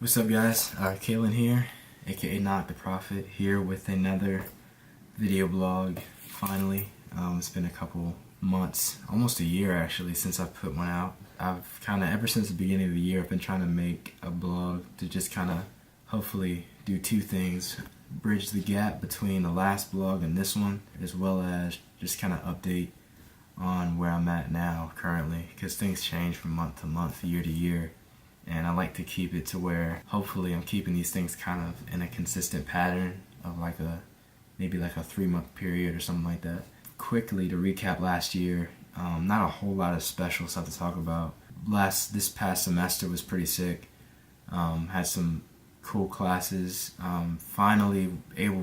What's up, guys? Kalen here, aka Not the Prophet, here with another video blog. Finally, it's been a couple months, almost a year actually, since I've put one out. I've ever since the beginning of the year, I've been trying to make a blog to just hopefully do two things: bridge the gap between the last blog and this one, as well as just update on where I'm at now currently, because things change from month to month, year to year. And I like to keep it to where hopefully I'm keeping these things in a consistent pattern of maybe a 3-month period or something like that. Quickly to recap last year, not a whole lot of special stuff to talk about. This past semester was pretty sick. Had some cool classes. Finally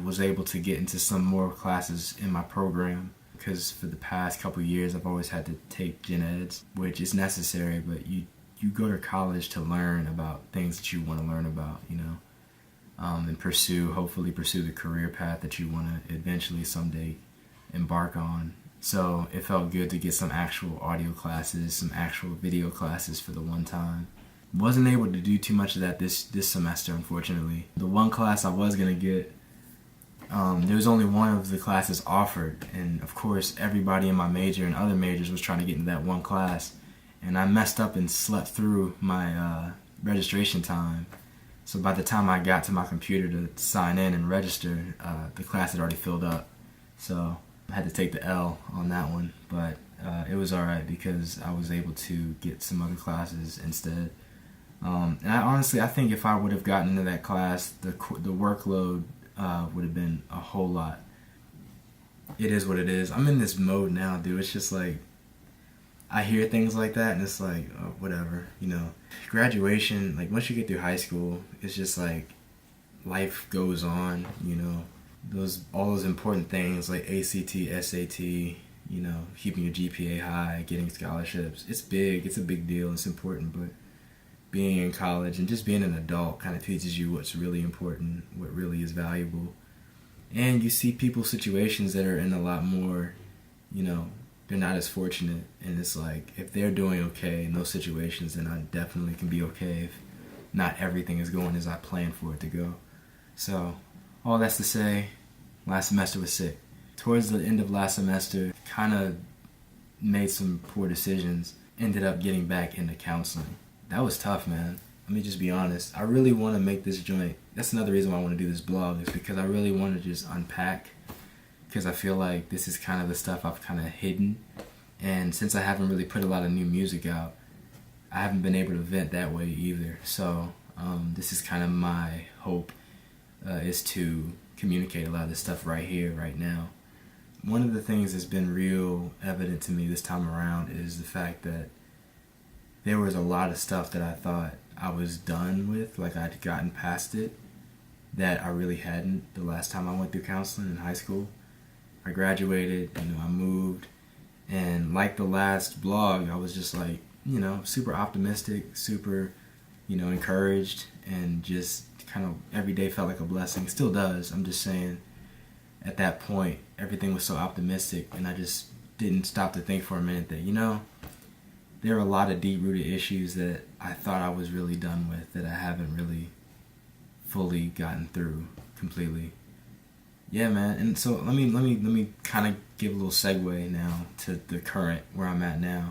was able to get into some more classes in my program, because for the past couple years I've always had to take gen eds, which is necessary, but you go to college to learn about things that you want to learn about, and hopefully pursue the career path that you want to eventually someday embark on. So it felt good to get some actual audio classes, some actual video classes for the one time. Wasn't able to do too much of that this semester, unfortunately. The one class I was going to get, there was only one of the classes offered, and of course everybody in my major and other majors was trying to get into that one class. And I messed up and slept through my registration time. So by the time I got to my computer to sign in and register, the class had already filled up. So I had to take the L on that one. But it was alright, because I was able to get some other classes instead. And I think if I would have gotten into that class, the workload would have been a whole lot. It is what it is. I'm in this mode now, dude. It's just I hear things like that and it's oh, whatever, Graduation, once you get through high school, it's just life goes on, all those important things like ACT, SAT, keeping your GPA high, getting scholarships. It's big, it's a big deal, it's important, but being in college and just being an adult teaches you what's really important, what really is valuable. And you see people's situations that are in a lot more, they're not as fortunate, and it's if they're doing okay in those situations, then I definitely can be okay if not everything is going as I planned for it to go. So all that's to say, last semester was sick. Towards the end of last semester, made some poor decisions, ended up getting back into counseling. That was tough, man. Let me just be honest. I really want to make this joint. That's another reason why I want to do this blog, is because I really want to just unpack, because I feel like this is the stuff I've hidden. And since I haven't really put a lot of new music out, I haven't been able to vent that way either. So this is my hope, is to communicate a lot of this stuff right here, right now. One of the things that's been real evident to me this time around is the fact that there was a lot of stuff that I thought I was done with, I'd gotten past it, that I really hadn't the last time I went through counseling in high school. I graduated, I moved, and like the last blog, I was just super optimistic, super, encouraged, and just every day felt like a blessing. It still does. I'm just saying, at that point, everything was so optimistic, and I just didn't stop to think for a minute that, there are a lot of deep-rooted issues that I thought I was really done with, that I haven't really fully gotten through completely. Yeah, man. And so let me give a little segue now to the current, where I'm at now,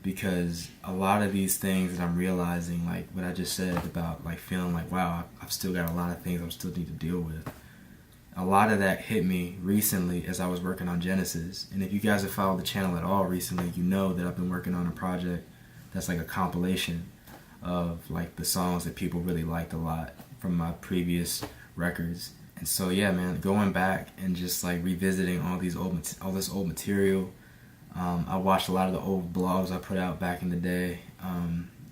because a lot of these things that I'm realizing, what I just said about feeling wow, I've still got a lot of things I still need to deal with. A lot of that hit me recently as I was working on Genesis. And if you guys have followed the channel at all recently, you know that I've been working on a project that's a compilation of the songs that people really liked a lot from my previous records. And so yeah, man, going back and just revisiting all this old material. I watched a lot of the old blogs I put out back in the day.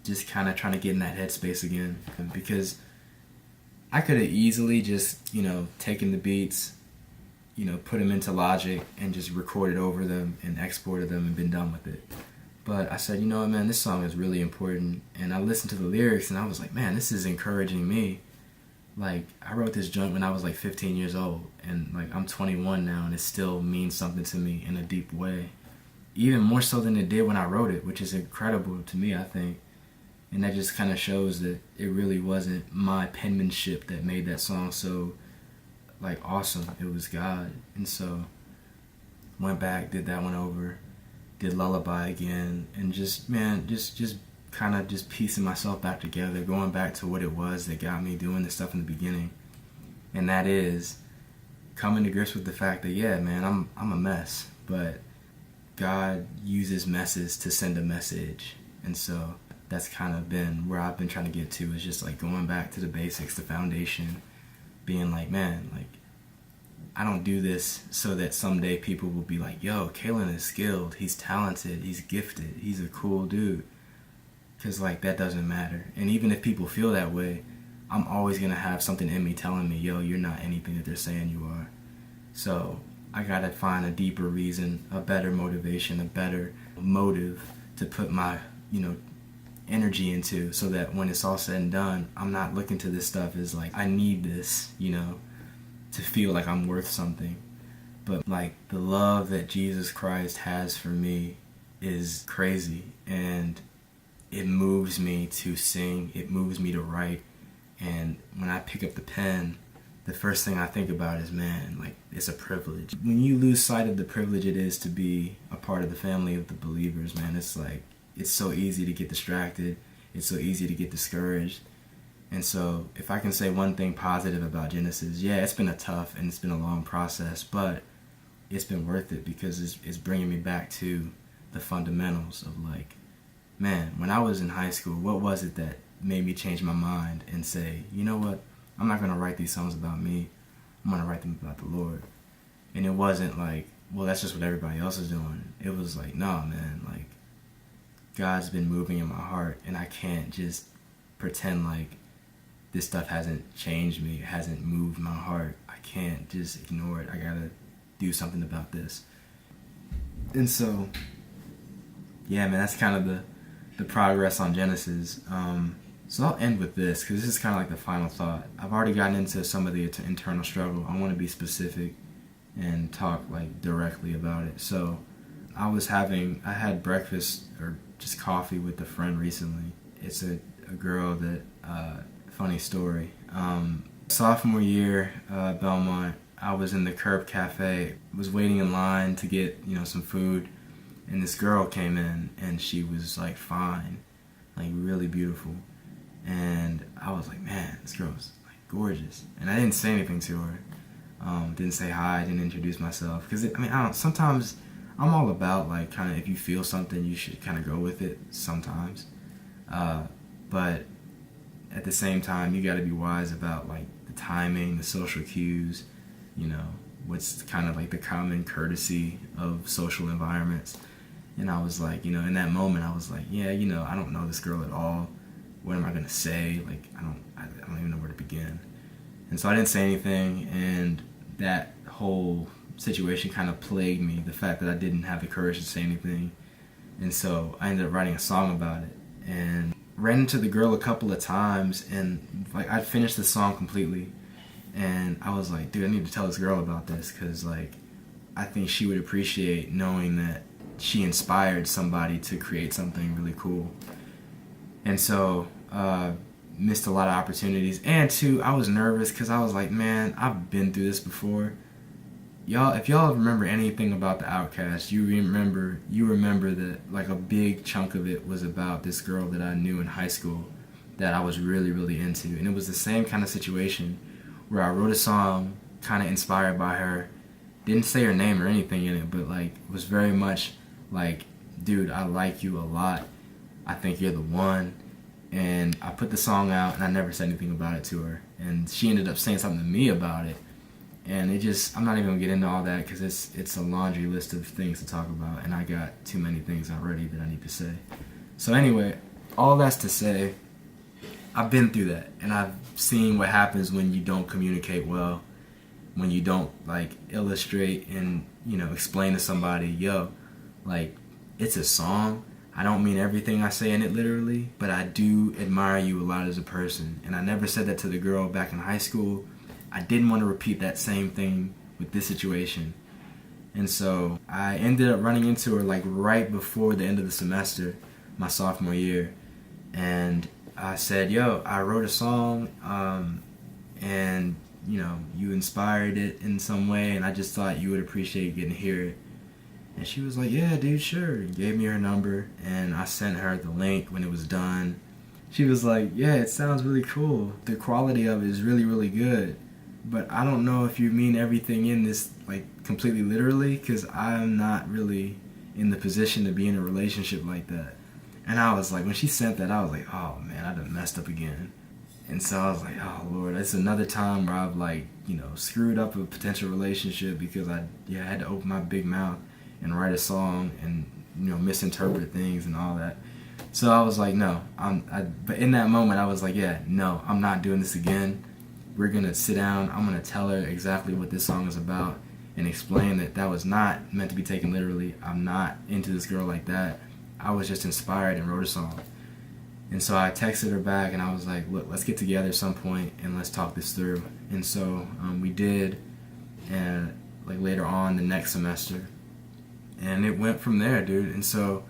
Just trying to get in that headspace again, because I could have easily just taken the beats, put them into Logic and just recorded over them and exported them and been done with it. But I said, what, man, this song is really important. And I listened to the lyrics and I was like, man, this is encouraging me. I wrote this joint when I was 15 years old, and I'm 21 now, and it still means something to me in a deep way. Even more so than it did when I wrote it, which is incredible to me, I think. And that just kind of shows that it really wasn't my penmanship that made that song so like awesome. It was God. And so went back, did that one over, did Lullaby again, and just kind of just piecing myself back together, going back to what it was that got me doing this stuff in the beginning. And that is coming to grips with the fact that, yeah, man, I'm a mess, but God uses messes to send a message. And so that's kind of been where I've been trying to get to, is just like going back to the basics, the foundation, being like, man, like, I don't do this so that someday people will be like, yo, Kalen is skilled, he's talented, he's gifted, he's a cool dude. Because like that doesn't matter. And even if people feel that way, I'm always going to have something in me telling me, yo, you're not anything that they're saying you are. So I got to find a deeper reason, a better motivation, a better motive to put my, energy into, so that when it's all said and done, I'm not looking to this stuff as like, I need this, to feel like I'm worth something. But like the love that Jesus Christ has for me is crazy, and it moves me to sing, it moves me to write. And when I pick up the pen, the first thing I think about is, man, like, it's a privilege. When you lose sight of the privilege it is to be a part of the family of the believers, man, it's like, it's so easy to get distracted. It's so easy to get discouraged. And so if I can say one thing positive about Genesis, yeah, it's been a tough and it's been a long process, but it's been worth it, because it's bringing me back to the fundamentals of like, man, when I was in high school, what was it that made me change my mind and say, you know what, I'm not going to write these songs about me, I'm going to write them about the Lord. And it wasn't like, well, that's just what everybody else is doing. It was like, no, man, like, God's been moving in my heart, and I can't just pretend like this stuff hasn't changed me, it hasn't moved my heart. I can't just ignore it. I gotta do something about this. And so, yeah, man, that's kind of the progress on Genesis. So I'll end with this, because this is kind of like the final thought. I've already gotten into some of the internal struggle. I want to be specific and talk like directly about it. So I had breakfast or just coffee with a friend recently. It's a girl that, funny story. Sophomore year, Belmont, I was in the Curb Cafe, was waiting in line to get, some food, and this girl came in, and she was like fine, like really beautiful. And I was like, man, this girl's like gorgeous. And I didn't say anything to her. Didn't say hi, didn't introduce myself. Because, sometimes I'm all about, like, kind of, if you feel something, you should kind of go with it sometimes. But at the same time, you got to be wise about, like, the timing, the social cues, what's kind of, like, the common courtesy of social environments. And I was like, in that moment, I was like, yeah, I don't know this girl at all. What am I going to say? Like, I don't even know where to begin. And so I didn't say anything, and that whole situation kind of plagued me, the fact that I didn't have the courage to say anything. And so I ended up writing a song about it, and ran into the girl a couple of times, and like I'd finished the song completely, and I was like, dude, I need to tell this girl about this, because like I think she would appreciate knowing that she inspired somebody to create something really cool. And so missed a lot of opportunities, and two, I was nervous because I was like, man, I've been through this before. Y'all, if y'all remember anything about the Outcast, you remember that like a big chunk of it was about this girl that I knew in high school that I was really, really into. And it was the same kind of situation where I wrote a song kind of inspired by her. Didn't say her name or anything in it, but like was very much like, dude, I like you a lot. I think you're the one. And I put the song out, and I never said anything about it to her. And she ended up saying something to me about it. And it just, I'm not even going to get into all that, because it's a laundry list of things to talk about, and I got too many things already that I need to say. So anyway, all that's to say, I've been through that, and I've seen what happens when you don't communicate well, when you don't like illustrate and, explain to somebody, yo, like, it's a song. I don't mean everything I say in it literally, but I do admire you a lot as a person. And I never said that to the girl back in high school. I didn't want to repeat that same thing with this situation. And so I ended up running into her like right before the end of the semester, my sophomore year. And I said, yo, I wrote a song, and you inspired it in some way, and I just thought you would appreciate getting to hear it. And she was like, yeah, dude, sure. Gave me her number, and I sent her the link when it was done. She was like, yeah, it sounds really cool. The quality of it is really, really good. But I don't know if you mean everything in this, like, completely literally, because I'm not really in the position to be in a relationship like that. And I was like, when she sent that, I was like, oh, man, I done messed up again. And so I was like, oh, Lord, it's another time where I've, like, screwed up a potential relationship because I had to open my big mouth and write a song and, misinterpret things and all that. So I was like, no. But in that moment, I was like, yeah, no, I'm not doing this again. We're going to sit down. I'm going to tell her exactly what this song is about and explain that that was not meant to be taken literally. I'm not into this girl like that. I was just inspired and wrote a song. And so I texted her back and I was like, look, let's get together at some point and let's talk this through. And so we did, and like later on the next semester. And it went from there, dude. And so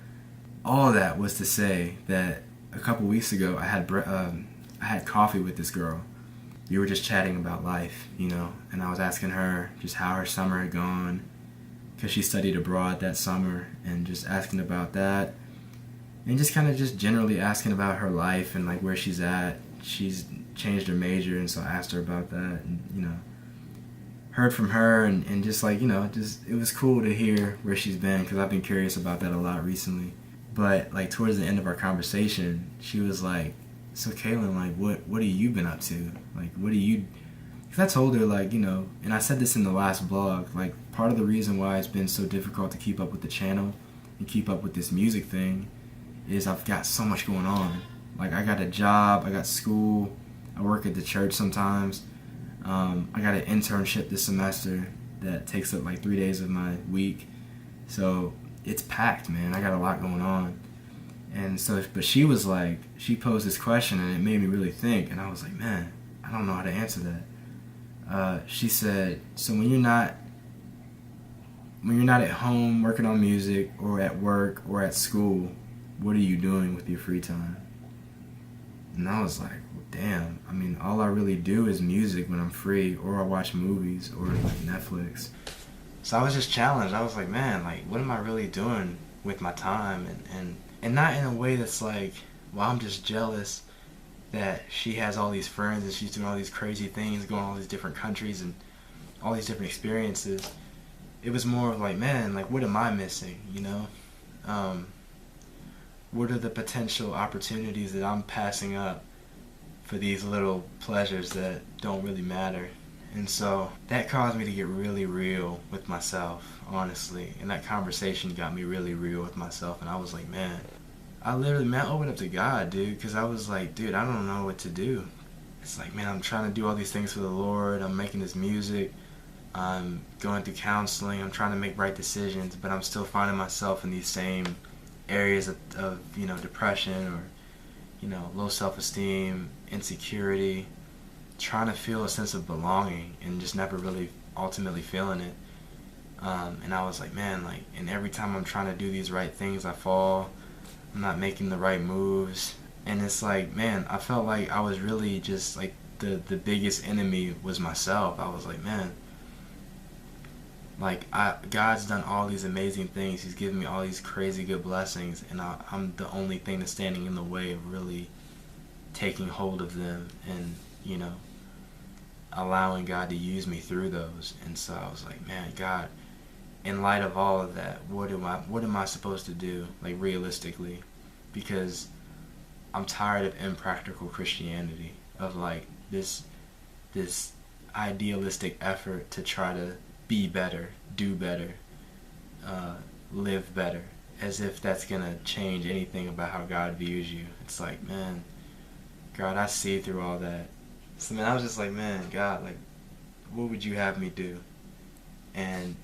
all of that was to say that a couple weeks ago I had coffee with this girl. We were just chatting about life, and I was asking her just how her summer had gone, because she studied abroad that summer, and just asking about that, and just kind of just generally asking about her life and like where she's at. She's changed her major, and so I asked her about that, and heard from her, and just like just it was cool to hear where she's been, because I've been curious about that a lot recently. But like towards the end of our conversation, she was like, so Kaylin, like what have you been up to? Like what do you? Because I told her like and I said this in the last vlog, like part of the reason why it's been so difficult to keep up with the channel and keep up with this music thing is I've got so much going on. Like I got a job, I got school, I work at the church sometimes. I got an internship this semester that takes up like 3 days of my week. So it's packed, man. I got a lot going on. And so, but she was like, she posed this question and it made me really think. And I was like, man, I don't know how to answer that. She said, so when you're not at home working on music or at work or at school, what are you doing with your free time? And I was like, well, damn. I mean, all I really do is music when I'm free, or I watch movies or like Netflix. So I was just challenged. I was like, man, like, what am I really doing with my time? And not in a way that's like, well, I'm just jealous that she has all these friends and she's doing all these crazy things, going to all these different countries and all these different experiences. It was more of like, man, like, what am I missing, What are the potential opportunities that I'm passing up for these little pleasures that don't really matter? And so that caused me to get really real with myself, honestly. And that conversation got me really real with myself. And I was like, man, I opened up to God, dude. Because I was like, dude, I don't know what to do. It's like, man, I'm trying to do all these things for the Lord. I'm making this music. I'm going through counseling. I'm trying to make right decisions. But I'm still finding myself in these same areas of depression or low self-esteem, insecurity, trying to feel a sense of belonging and just never really ultimately feeling it. And I was like, man, like, and every time I'm trying to do these right things, I fall. I'm not making the right moves. And it's like, man, I felt like I was really just like the biggest enemy was myself. I was like, man, like God's done all these amazing things. He's given me all these crazy good blessings, and I'm the only thing that's standing in the way of really taking hold of them and allowing God to use me through those. And so I was like, man, God, in light of all of that, what am I supposed to do, like, realistically? Because I'm tired of impractical Christianity, of like this idealistic effort to try to be better, do better, live better, as if that's gonna change anything about how God views you. It's like, man, God, I see through all that. So man, I was just like, man, God, like, what would you have me do? And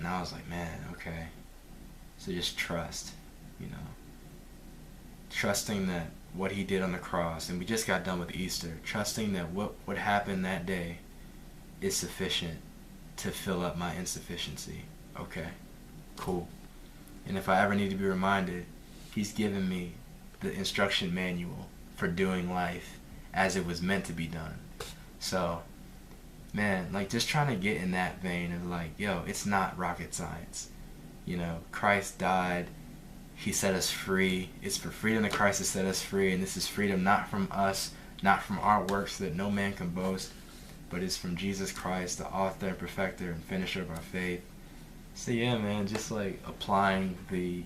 I was like, man, okay. So just trust, trusting that what he did on the cross, and we just got done with Easter, trusting that what happened that day is sufficient to fill up my insufficiency. Okay, cool. And if I ever need to be reminded, he's given me the instruction manual for doing life as it was meant to be done. So, man, like, just trying to get in that vein of like, yo, it's not rocket science. You know, Christ died, he set us free. It's for freedom that Christ has set us free, and this is freedom not from us, not from our works, so that no man can boast, but it's from Jesus Christ, the author and perfecter and finisher of our faith. So yeah, man, just like applying the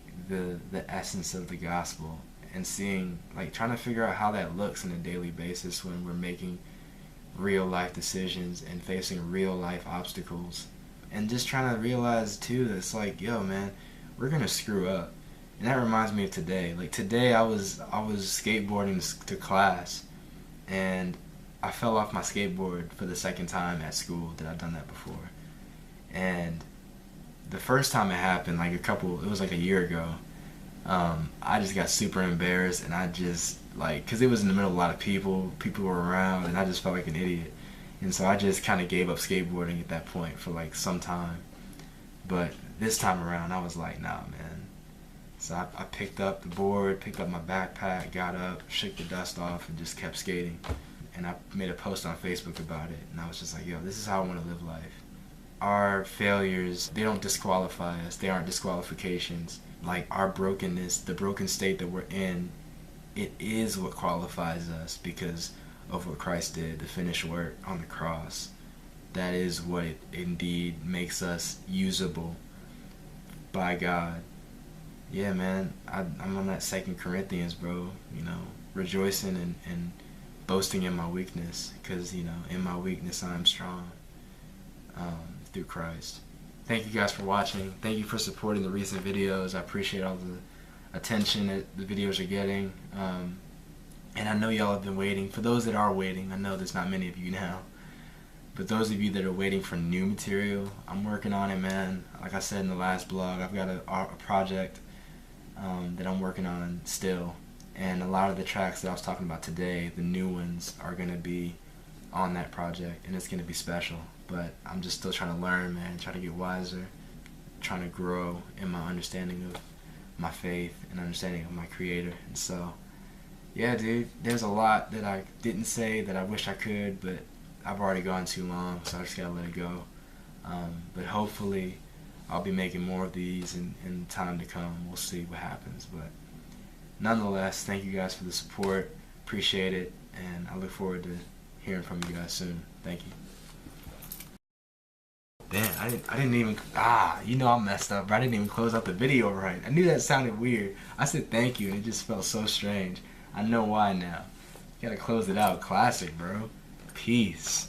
essence of the gospel and seeing, like, trying to figure out how that looks on a daily basis when we're making real life decisions and facing real life obstacles, and just trying to realize too that it's like, yo, man, we're gonna screw up. And that reminds me of today. Like, today I was skateboarding to class, and I fell off my skateboard for the second time at school that I've done that before. And the first time it happened, like it was like a year ago, I just got super embarrassed, and I just, like, because it was in the middle of a lot of people were around, and I just felt like an idiot. And so I just kind of gave up skateboarding at that point for like some time. But this time around, I was like, nah, man. So I picked up the board, picked up my backpack, got up, shook the dust off, and just kept skating. And I made a post on Facebook about it, and I was just like, yo, this is how I want to live life. Our failures, they don't disqualify us. They aren't disqualifications. Like, our brokenness, the broken state that we're in, it is what qualifies us because of what Christ did, the finished work on the cross. That is what it indeed makes us usable by God. Yeah, man, I'm on that 2 Corinthians, bro, you know, rejoicing and boasting in my weakness, because, you know, in my weakness I am strong, through Christ. Thank you guys for watching. Thank you for supporting the recent videos. I appreciate all the attention that the videos are getting. And I know y'all have been waiting. For those that are waiting, I know there's not many of you now, but those of you that are waiting for new material, I'm working on it, man. Like I said in the last blog, I've got a project that I'm working on still, and a lot of the tracks that I was talking about today, the new ones, are going to be on that project, and it's going to be special. But I'm just still trying to learn, man, trying to get wiser, trying to grow in my understanding of my faith and understanding of my Creator. And so, yeah, dude, there's a lot that I didn't say that I wish I could, but I've already gone too long, so I just gotta let it go. But hopefully I'll be making more of these in time to come. We'll see what happens. But nonetheless, thank you guys for the support. Appreciate it, and I look forward to hearing from you guys soon. Thank you. Damn, I didn't even, you know I messed up, but I didn't even close out the video right. I knew that sounded weird. I said thank you, and it just felt so strange. I know why now. You gotta close it out. Classic, bro. Peace.